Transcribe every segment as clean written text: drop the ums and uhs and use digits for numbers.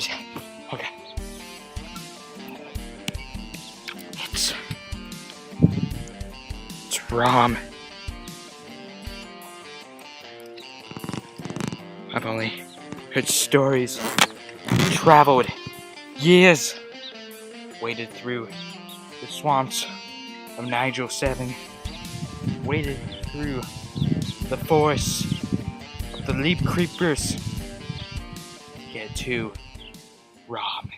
Okay. It's Rom. I've only heard stories, traveled years, waded through the swamps of Nigel 7, waded through the forests of the leaf creepers to get to Rom.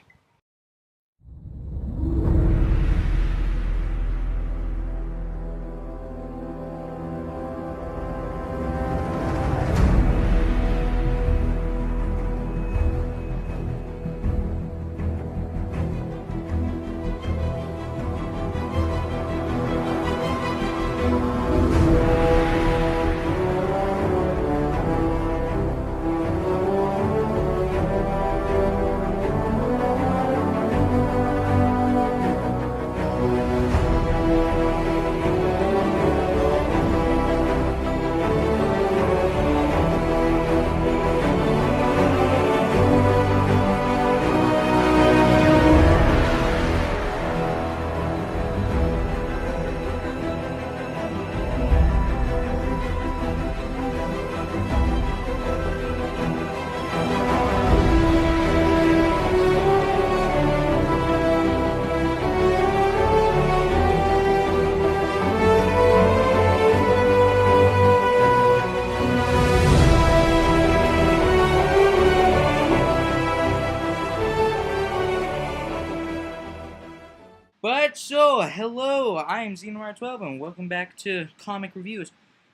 Hello, I'm Xenomar12 and welcome back to Comic Reviews.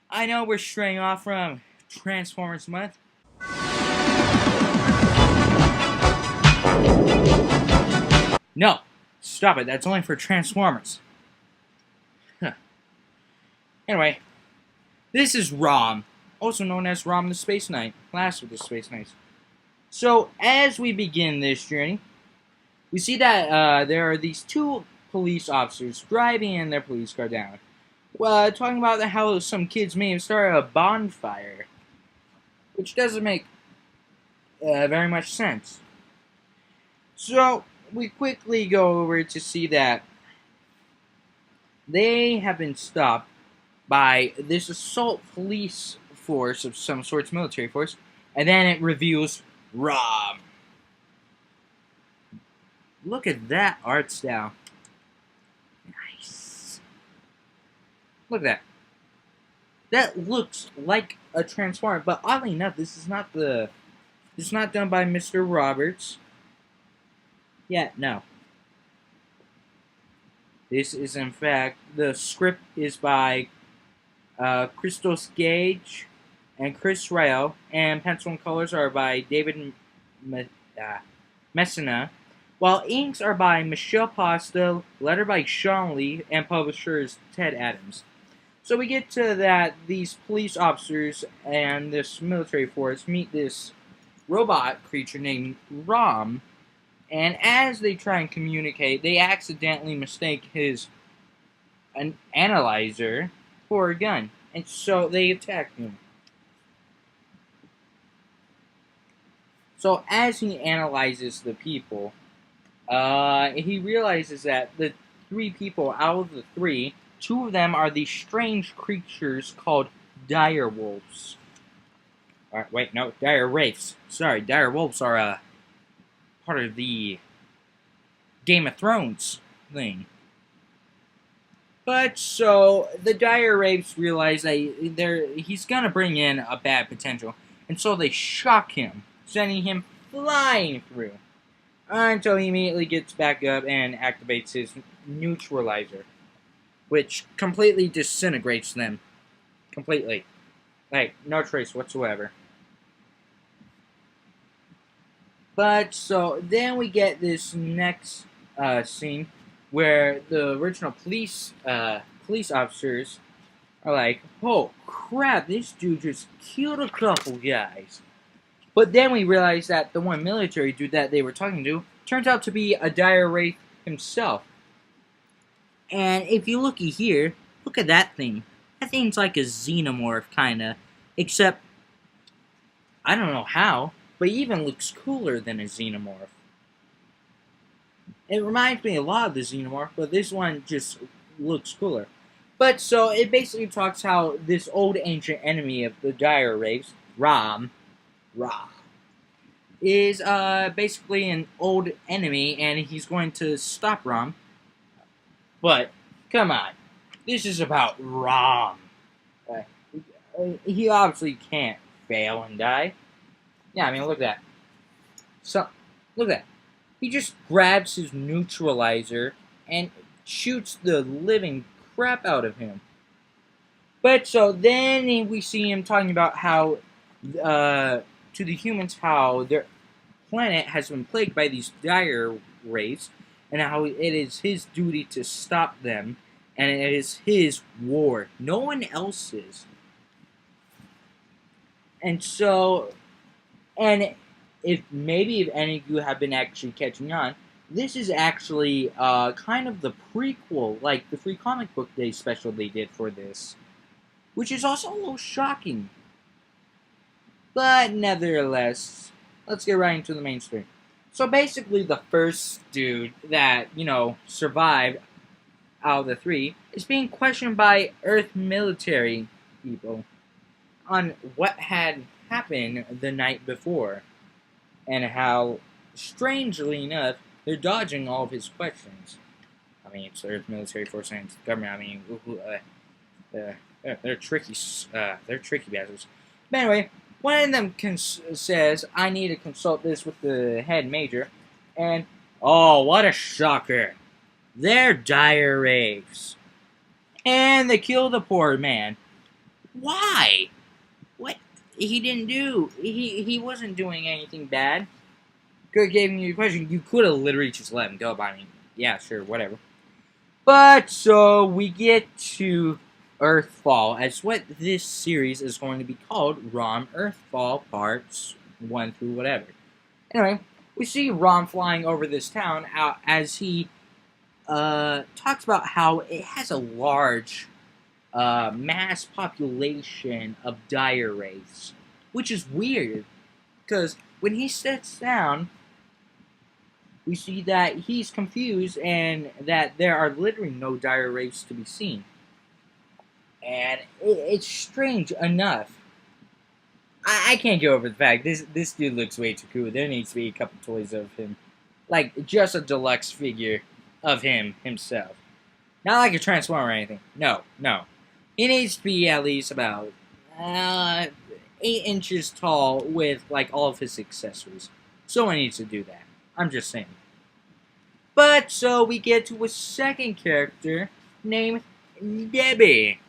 I know we're straying off from Transformers Month. No, stop it, that's only for Transformers. Anyway, this is Rom, also known as Rom the Space Knight, last of the Space Knights. So, as we begin this journey, we see that there are these two police officers driving in their police car down. Talking about how some kids may have started a bonfire, which doesn't make very much sense. So we quickly go over to see that they have been stopped by this assault police force of some sorts, military force, and then it reveals Rom. Look at that art style. Nice. Look at that. That looks like a Transformer, but oddly enough, this is not done by Mr. Roberts. Yeah, no. This is, in fact, the script is by Christos Gage and Chris Rael, and pencil and colors are by David Messina, while inks are by Michelle Pasta, letter by Sean Lee, and publishers Ted Adams. So we get to that these police officers and this military force meet this robot creature named Rom, and as they try and communicate, they accidentally mistake an analyzer for a gun, and so they attack him. So as he analyzes the people, he realizes that the three people out of the three, two of them are these strange creatures called dire wolves. Wait, no, dire wraiths. Sorry, dire wolves are part of the Game of Thrones thing. But so the dire wraiths realize that he's gonna bring in a bad potential, and so they shock him, sending him flying through, until he immediately gets back up and activates his neutralizer, which completely disintegrates them. Completely. Like, no trace whatsoever. But, so, then we get this next scene where the original police officers are like, oh crap, this dude just killed a couple guys. But then we realize that the one military dude that they were talking to turns out to be a dire wraith himself. And if you looky here, look at that thing. That thing's like a xenomorph, kinda. Except, I don't know how, but he even looks cooler than a xenomorph. It reminds me a lot of the Xenomorph, but this one just looks cooler. But so it basically talks how this old ancient enemy of the Dire Wraiths, Rom, is basically an old enemy, and he's going to stop Rom. But come on, this is about Rom. Uh, he obviously can't fail and die. Yeah, I mean, look at that. So, look at that. He just grabs his neutralizer and shoots the living crap out of him. But so then we see him talking about how, to the humans, how their planet has been plagued by these dire wraiths, and how it is his duty to stop them, and it is his war, no one else's. And so, and if any of you have been actually catching on, this is actually kind of the prequel, like the Free Comic Book Day special they did for this, which is also a little shocking. But nevertheless, let's get right into the main story. So basically, the first dude that, survived out of the three is being questioned by Earth military people on what had happened the night before, and how, strangely enough, they're dodging all of his questions. I mean, it's the Earth military force and government. I mean, they're tricky. They're tricky bastards. But anyway, one of them says, "I need to consult this with the head major," and oh, what a shocker! They're dire wraiths, and they kill the poor man. Why? What? He didn't do. He wasn't doing anything bad. Could gave you a question. You could have literally just let him go. But I mean, yeah, sure, whatever. But so we get to Earthfall, as what this series is going to be called, ROM Earthfall Parts 1 through whatever. Anyway, we see Rom flying over this town out as he talks about how it has a large mass population of dire wraiths, which is weird, because when he sits down, we see that he's confused and that there are literally no dire wraiths to be seen. And it's strange enough. I can't get over the fact this dude looks way too cool. There needs to be a couple toys of him, like just a deluxe figure of him himself, not like a transformer or anything. No. He needs to be at least about 8 inches tall with like all of his accessories. Someone needs to do that. I'm just saying. But so we get to a second character named Debbie,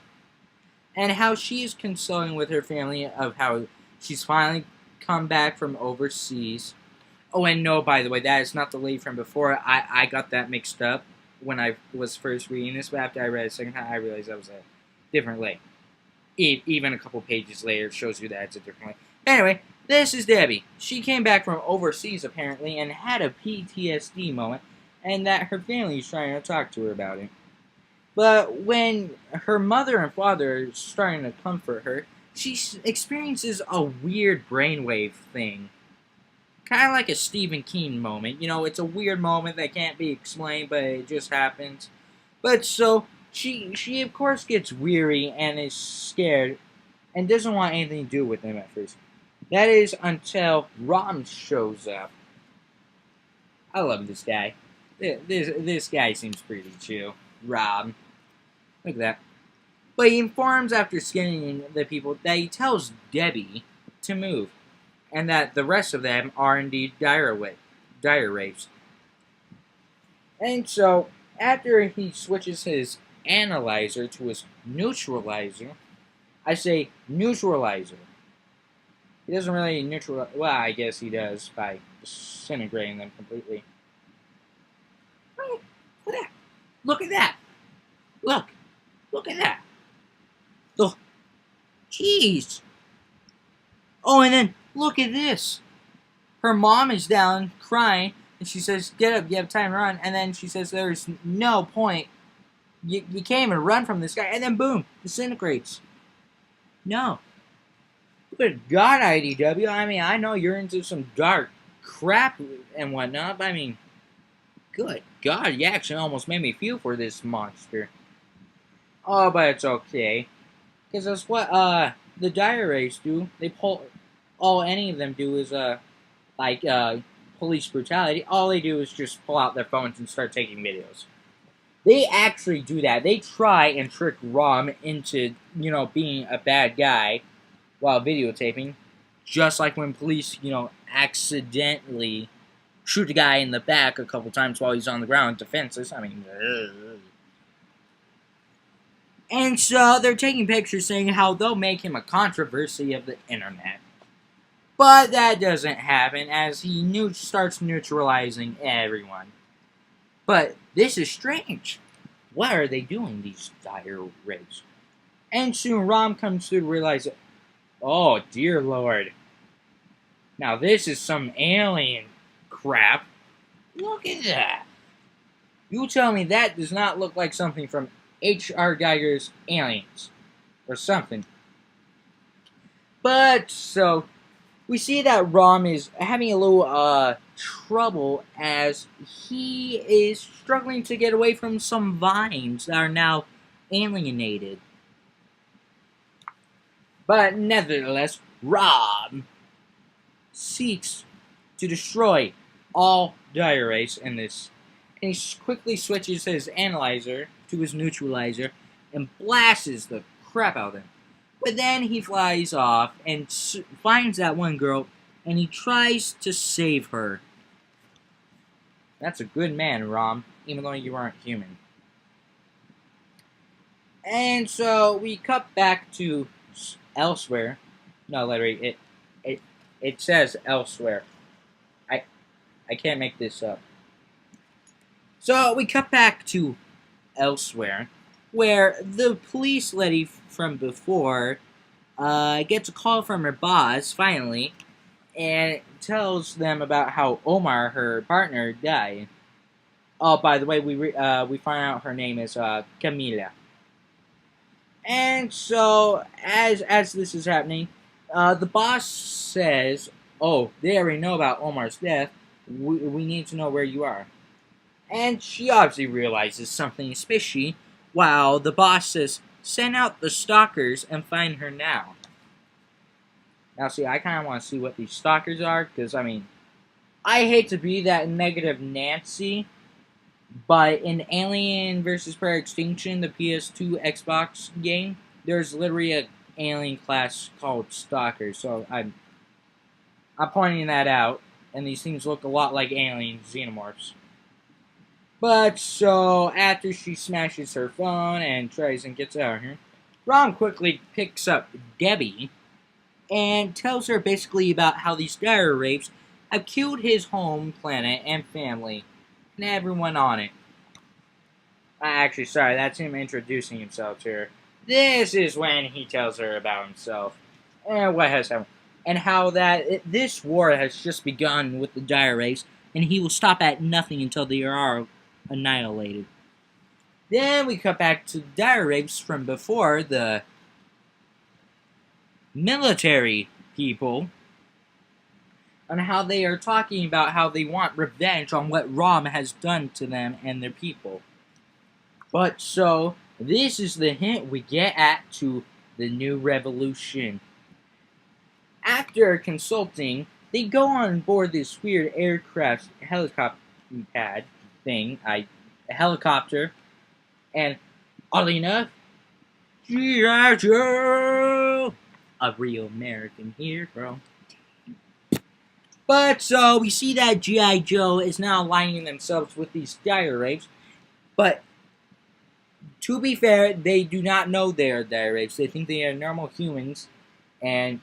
and how she is consoling with her family of how she's finally come back from overseas. Oh, and no, by the way, that is not the lady from before. I got that mixed up when I was first reading this, but after I read it a second time, I realized that was a different lady. Even a couple pages later, it shows you that it's a different lady. Anyway, this is Debbie. She came back from overseas, apparently, and had a PTSD moment, and that her family is trying to talk to her about it. But when her mother and father are starting to comfort her, she experiences a weird brainwave thing. Kind of like a Stephen King moment. It's a weird moment that can't be explained, but it just happens. But so, she of course gets weary and is scared and doesn't want anything to do with them at first. That is until Rom shows up. I love this guy. This guy seems pretty chill. Rob. Look at that. But he informs after skinning the people that he tells Debbie to move, and that the rest of them are indeed dire wraiths. And so, after he switches his analyzer to his neutralizer, I say neutralizer. He doesn't really neutralize. Well, I guess he does by disintegrating them completely. Look at that! Look at that! Look at that! Oh, jeez! Oh, and then look at this. Her mom is down crying, and she says, "Get up! You have time to run." And then she says, "There's no point. You can't even run from this guy." And then boom, disintegrates. No. Good God, IDW. I mean, I know you're into some dark crap and whatnot, but I mean, Good God, you actually almost made me feel for this monster. Oh, but it's okay. Because that's what, the dire race do. They pull, all any of them do is, like, police brutality. All they do is just pull out their phones and start taking videos. They actually do that. They try and trick Rom into, being a bad guy while videotaping. Just like when police, accidentally shoot a guy in the back a couple times while he's on the ground defenseless. I mean, and so they're taking pictures saying how they'll make him a controversy of the internet. But that doesn't happen as he starts neutralizing everyone. But this is strange. What are they doing, these dire rapes? And soon Rom comes to realize, oh dear lord. Now this is some alien crap. Look at that. You tell me that does not look like something from H.R. Geiger's Aliens. Or something. But, so, we see that Rom is having a little, trouble as he is struggling to get away from some vines that are now alienated. But, nevertheless, Rom seeks to destroy all dire race in this. And he quickly switches his analyzer to his neutralizer and blasts the crap out of them. But then he flies off and finds that one girl and he tries to save her. That's a good man, Rom, even though you aren't human. And so we cut back to elsewhere. No, literally, it says elsewhere. I can't make this up. So we cut back to elsewhere, where the police lady from before gets a call from her boss, finally, and tells them about how Omar, her partner, died. Oh, by the way, we find out her name is Camila. And so, as this is happening, the boss says, oh, they already know about Omar's death. We need to know where you are. And she obviously realizes something is fishy, while the boss says, send out the stalkers and find her now. Now, see, I kind of want to see what these stalkers are, because, I mean, I hate to be that negative Nancy, but in Alien vs. Predator Extinction, the PS2 Xbox game, there's literally an alien class called Stalkers, so I'm pointing that out, and these things look a lot like alien xenomorphs. But, so, after she smashes her phone and tries and gets out of here, Rom quickly picks up Debbie and tells her basically about how these dire rapes have killed his home planet and family and everyone on it. Actually, sorry, that's him introducing himself to her. This is when he tells her about himself and what has happened, and how that this war has just begun with the dire rapes, and he will stop at nothing until they are annihilated. Then we cut back to dire rapes from before, the military people, on how they are talking about how they want revenge on what Rom has done to them and their people. But so, this is the hint we get at to the new revolution. After consulting, they go on board this weird aircraft helicopter pad thing, a helicopter, and oddly enough, G.I. Joe, a real American hero. But so we see that G.I. Joe is now aligning themselves with these dire rapes, but to be fair, they do not know they are dire rapes. They think they are normal humans, and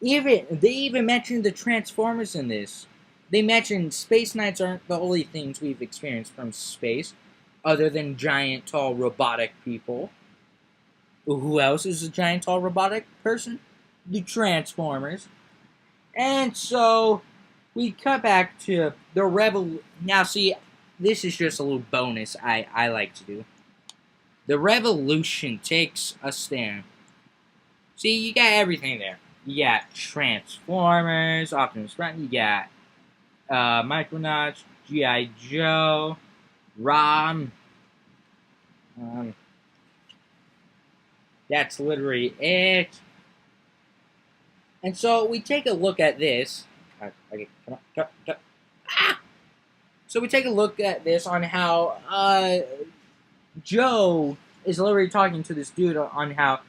they even mentioned the Transformers in this. They mentioned Space Knights aren't the only things we've experienced from space, other than giant, tall, robotic people. Who else is a giant, tall, robotic person? The Transformers. And so, we cut back to the Now, see, this is just a little bonus I like to do. The Revolution takes a stand. See, you got everything there. You got Transformers, Optimus Prime, you got Micronauts, G.I. Joe, Rom. That's literally it. And so we take a look at this. Okay, come on, come. Ah! So we take a look at this on how Joe is literally talking to this dude on how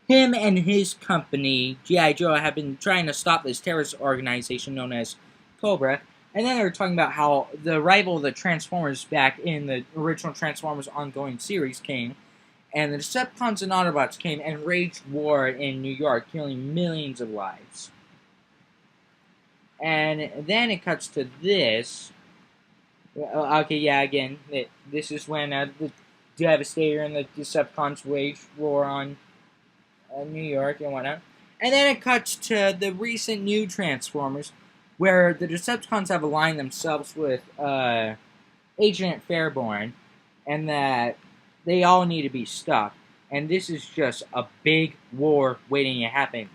him and his company, G.I. Joe, have been trying to stop this terrorist organization known as Cobra. And then they're talking about how the rival of the Transformers back in the original Transformers ongoing series came, and the Decepticons and Autobots came and waged war in New York, killing millions of lives. And then it cuts to this. Okay, yeah, again, this is when the Devastator and the Decepticons waged war on New York and whatnot. And then it cuts to the recent new Transformers, where the Decepticons have aligned themselves with Agent Fairborn, and that they all need to be stopped. And this is just a big war waiting to happen.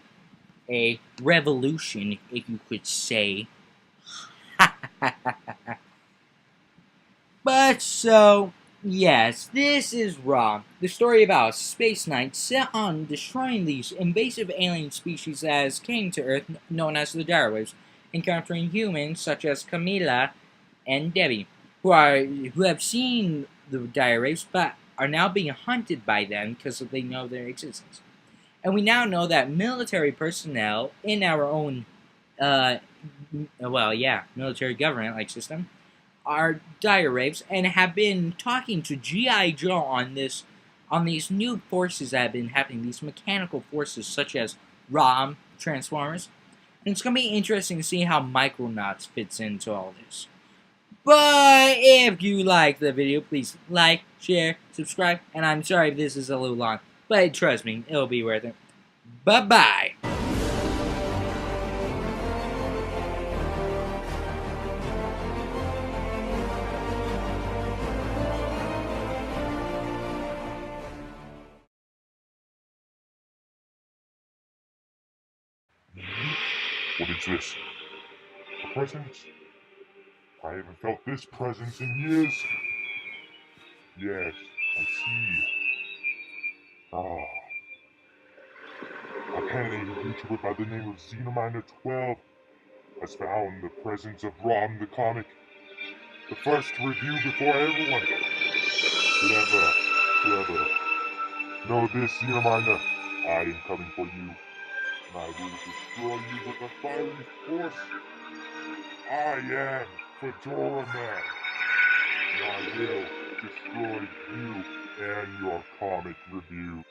A revolution, if you could say. But so, yes, this is Raw, the story about a space knight set on destroying these invasive alien species as came to Earth, known as the Dire encountering humans such as Camila and Debbie, who have seen the Dire but are now being hunted by them because they know their existence. And we now know that military personnel in our own, military government-like system are dire rapes and have been talking to G.I. Joe on these new forces that have been happening, these mechanical forces such as ROM, Transformers. And it's going to be interesting to see how Micronauts fits into all this. But if you like the video, please like, share, subscribe, and I'm sorry if this is a little long, but trust me, it'll be worth it. Bye-bye! What is this? A presence? I haven't felt this presence in years. Yes, I see. Ah, a Canadian YouTuber by the name of Xenominer12 has found the presence of Rom the comic. The first to review before everyone. Clever. Know this, Xenominer. I am coming for you, and I will destroy you with a fiery force. I am Fedora Man, and I will destroy you and your comic review.